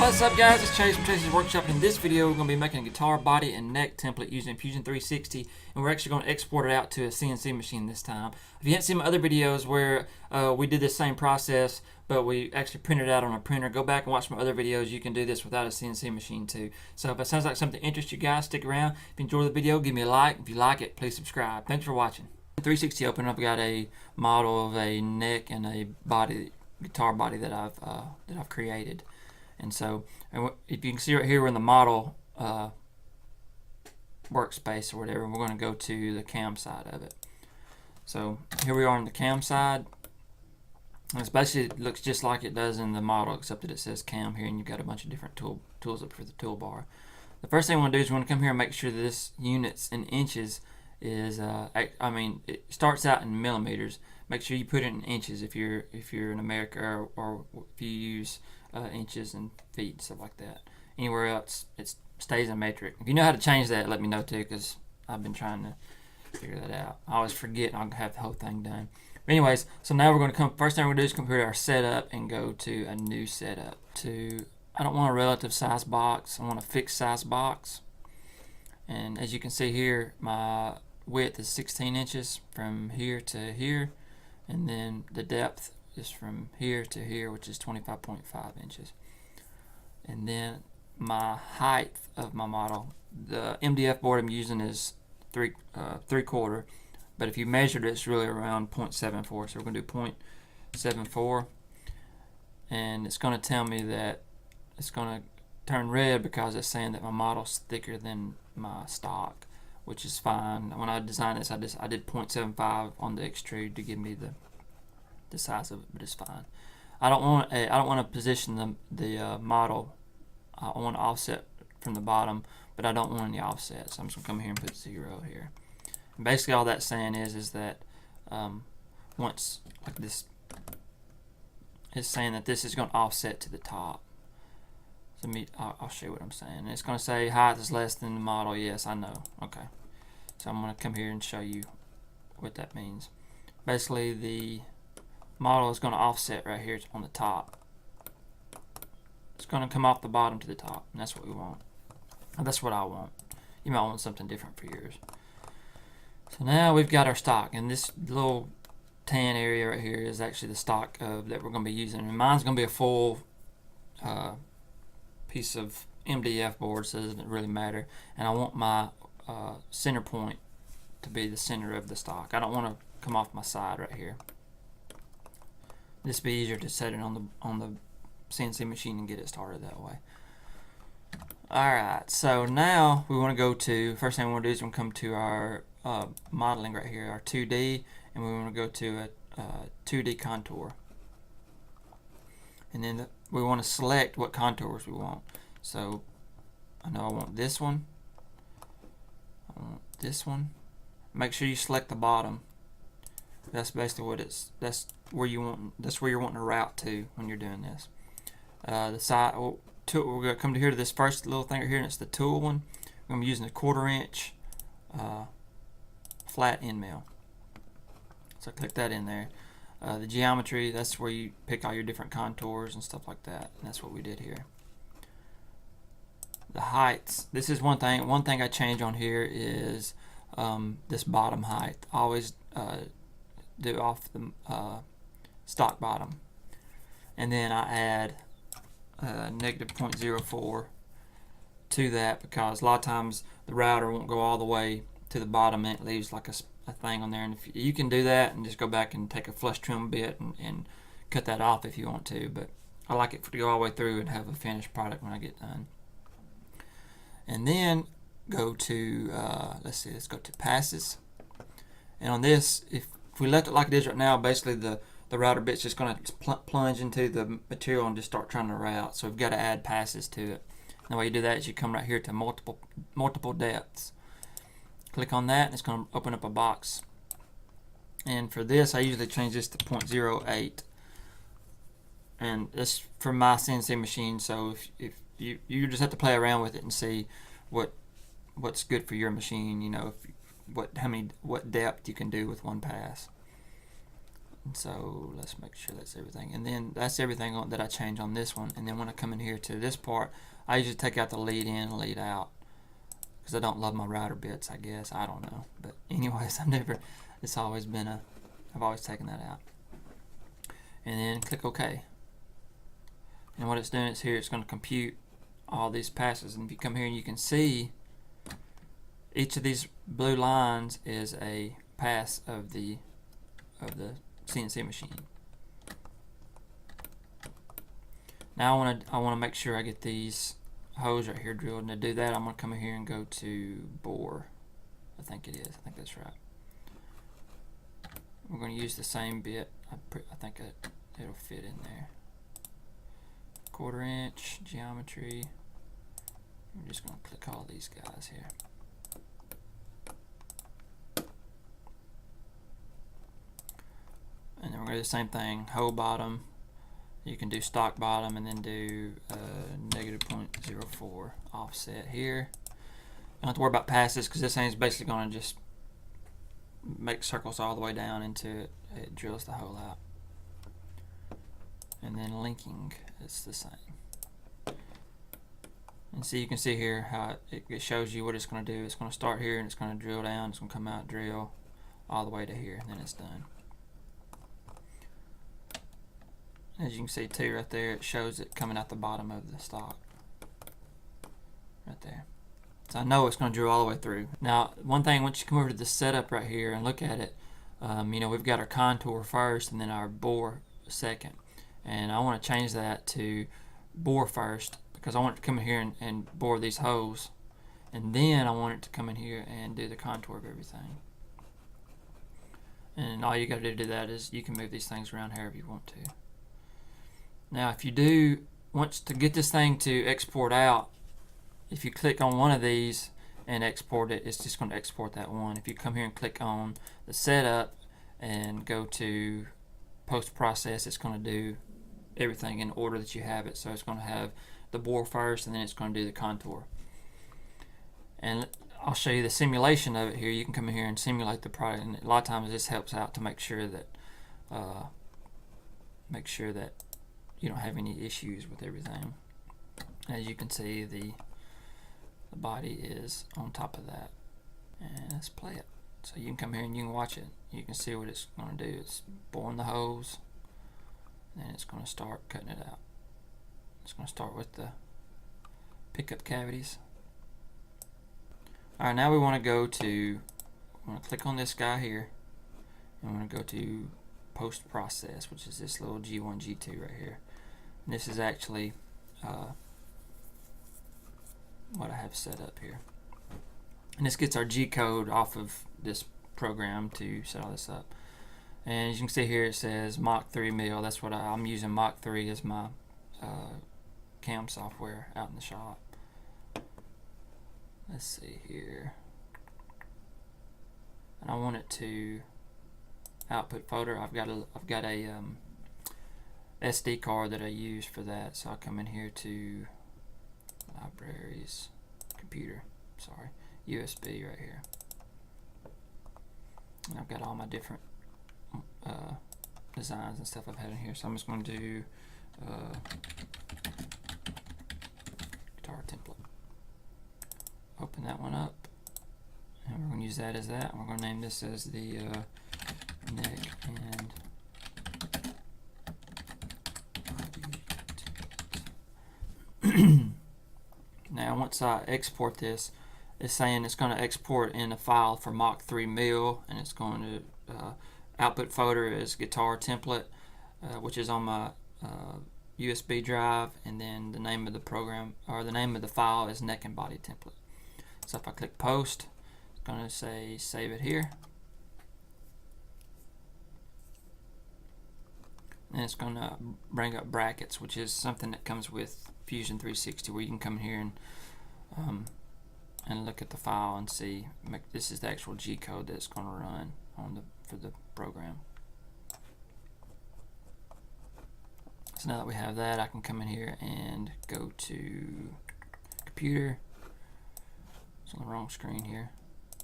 What's up guys, it's Chase from Chase's Workshop. In this video we're going to be making a guitar body and neck template using Fusion 360, and we're actually going to export it out to a CNC machine this time. If you haven't seen my other videos where we did the same process but we actually printed it out on a printer, go back and watch my other videos. You can do this without a CNC machine too. So if it sounds like something interests you guys, stick around. If you enjoy the video, give me a like. If you like it, please subscribe. Thanks for watching. 360 open up, got a model of a neck and a body, guitar body that I've created. And so, if you can see right here, we're in the model workspace or whatever. We're going to go to the cam side of it. So here we are on the cam side. And it's basically, it looks just like it does in the model, except that it says cam here, and you've got a bunch of different tools up for the toolbar. The first thing we want to do is we want to come here and make sure that this units in inches is, it starts out in millimeters. Make sure you put it in inches if you're in America, or if you use inches and feet, stuff like that. Anywhere else it stays in metric. If you know how to change that, let me know too, because I've been trying to figure that out. I always forget, and I'll have the whole thing done. But anyways, so now we're going to come, first thing we're going to do is come here to our setup and go to a new setup. I don't want a relative size box, I want a fixed size box. And as you can see here, my width is 16 inches from here to here, and then the depth is from here to here, which is 25.5 inches. And then my height of my model, the MDF board I'm using is 3/4, but if you measured it, it's really around 0.74. So we're going to do 0.74, and it's going to tell me that it's going to turn red because it's saying that my model's thicker than my stock, which is fine. When I designed this, I did 0.75 on the extrude to give me the size of it, but it's fine. I don't want to position the model. I want to offset from the bottom, but I don't want any offset, so I'm just gonna come here and put 0 here. And basically all that's saying is that once like this, it's saying that this is going to offset to the top. So I'll show you what I'm saying. And it's going to say height is less than the model. Yes, I know. Okay, so I'm going to come here and show you what that means. Basically, the model is going to offset right here on the top. It's going to come off the bottom to the top, and that's what we want. That's what I want. You might want something different for yours. So now we've got our stock, and this little tan area right here is actually the stock that we're going to be using. And mine's going to be a full piece of MDF board, so it doesn't really matter. And I want my center point to be the center of the stock. I don't want to come off my side right here. This would be easier to set it on the CNC machine and get it started that way. Alright, so now we want to go to, first thing we want to do is we're going to come to our modeling right here, our 2D, and we want to go to a 2D contour. And then we want to select what contours we want. So I know I want this one, I want this one. Make sure you select the bottom. That's basically what that's where you're wanting to route to when you're doing this. The side, we're going to come to here to this first little thing right here, and it's the tool one. I'm using a 1/4 inch flat end mill. So click that in there. The geometry, that's where you pick all your different contours and stuff like that, and that's what we did here. The heights, this is one thing I change on here is this bottom height. I always do off the stock bottom, and then I add negative 0.04 to that, because a lot of times the router won't go all the way to the bottom and it leaves like a thing on there. And if you can do that and just go back and take a flush trim bit and cut that off if you want to, but I like it to go all the way through and have a finished product when I get done. And then go to let's go to passes, and on this, if we left it like it is right now, basically the router bit's just going to plunge into the material and just start trying to route. So we've got to add passes to it. And the way you do that is you come right here to multiple depths. Click on that, and it's going to open up a box. And for this, I usually change this to 0.08. And this for my CNC machine. So if you just have to play around with it and see what's good for your machine. You know, what depth you can do with one pass. And so let's make sure that's everything. And then that's everything that I change on this one. And then when I come in here to this part, I usually take out the lead in and lead out, because I don't love my router bits, I guess. I don't know. But anyways, I've always taken that out. And then click OK. And what it's doing is here, it's going to compute all these passes. And if you come here and you can see each of these blue lines is a pass of the CNC machine. Now I want to make sure I get these holes right here drilled, and to do that I'm going to come in here and go to bore. I think it is. I think that's right. We're going to use the same bit. I think it'll fit in there. 1/4 inch geometry. I'm just going to click all these guys here. And then we're going to do the same thing. Hole bottom. You can do stock bottom and then do -0.04 offset here. You don't have to worry about passes, because this thing's basically going to just make circles all the way down until it drills the hole out. And then linking is the same. And so you can see here how it shows you what it's going to do. It's going to start here and it's going to drill down. It's going to come out, drill all the way to here, and then it's done. As you can see too, right there, it shows it coming out the bottom of the stock. Right there. So I know it's going to drill all the way through. Now, one thing, once you come over to the setup right here and look at it, you know, we've got our contour first and then our bore second. And I want to change that to bore first, because I want it to come in here and bore these holes. And then I want it to come in here and do the contour of everything. And all you got to do that is you can move these things around however you want to. Now, if you do want to get this thing to export out, if you click on one of these and export it, it's just going to export that one. If you come here and click on the setup and go to post process, it's going to do everything in order that you have it. So it's going to have the bore first, and then it's going to do the contour. And I'll show you the simulation of it here. You can come in here and simulate the product, and a lot of times this helps out to make sure that you don't have any issues with everything. As you can see, the body is on top of that. And let's play it. So you can come here and you can watch it. You can see what it's going to do. It's boring the holes, and then it's going to start cutting it out. It's going to start with the pickup cavities. Alright, now we want to click on this guy here, and we're going to go to post process, which is this little G1, G2 right here. And this is actually what I have set up here. And this gets our G code off of this program to set all this up. And as you can see here, it says Mach 3 mill. That's what I'm using. Mach 3 as my CAM software out in the shop. Let's see here. And I want it to output photo. I've got a SD card that I use for that. So I'll come in here to libraries, computer, USB right here. And I've got all my different designs and stuff I've had in here. So I'm just going to do guitar template. Open that one up, and we're going to use that as that. We're going to name this as the neck and now once I export this, it's saying it's going to export in a file for Mach 3 mill, and it's going to output photo as guitar template, which is on my USB drive, and then the name of the program, or the name of the file, is neck and body template. So if I click post, it's going to say save it here. And it's going to bring up brackets, which is something that comes with Fusion 360, where you can come here and look at the file and see. This is the actual G code that's going to run for the program. So now that we have that, I can come in here and go to computer. It's on the wrong screen here.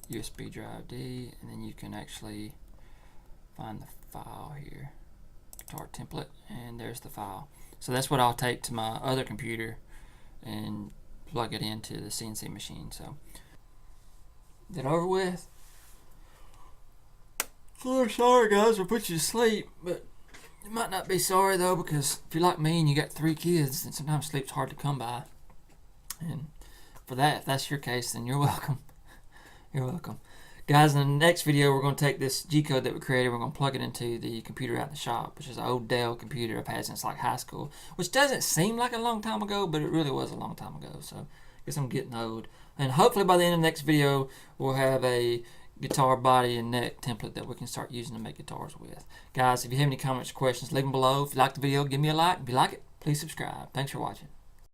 USB drive D, and then you can actually find the file here, guitar template, and there's the file. So that's what I'll take to my other computer and plug it into the CNC machine. So get over with. So sorry guys, we'll put you to sleep, but you might not be sorry though, because if you're like me and you got 3 kids, then sometimes sleep's hard to come by. And for that, if that's your case, then you're welcome. You're welcome. Guys, in the next video, we're going to take this G-code that we created, we're going to plug it into the computer out in the shop, which is an old Dell computer I've had since like high school, which doesn't seem like a long time ago, but it really was a long time ago. So I guess I'm getting old. And hopefully by the end of the next video, we'll have a guitar body and neck template that we can start using to make guitars with. Guys, if you have any comments or questions, leave them below. If you like the video, give me a like. If you like it, please subscribe. Thanks for watching.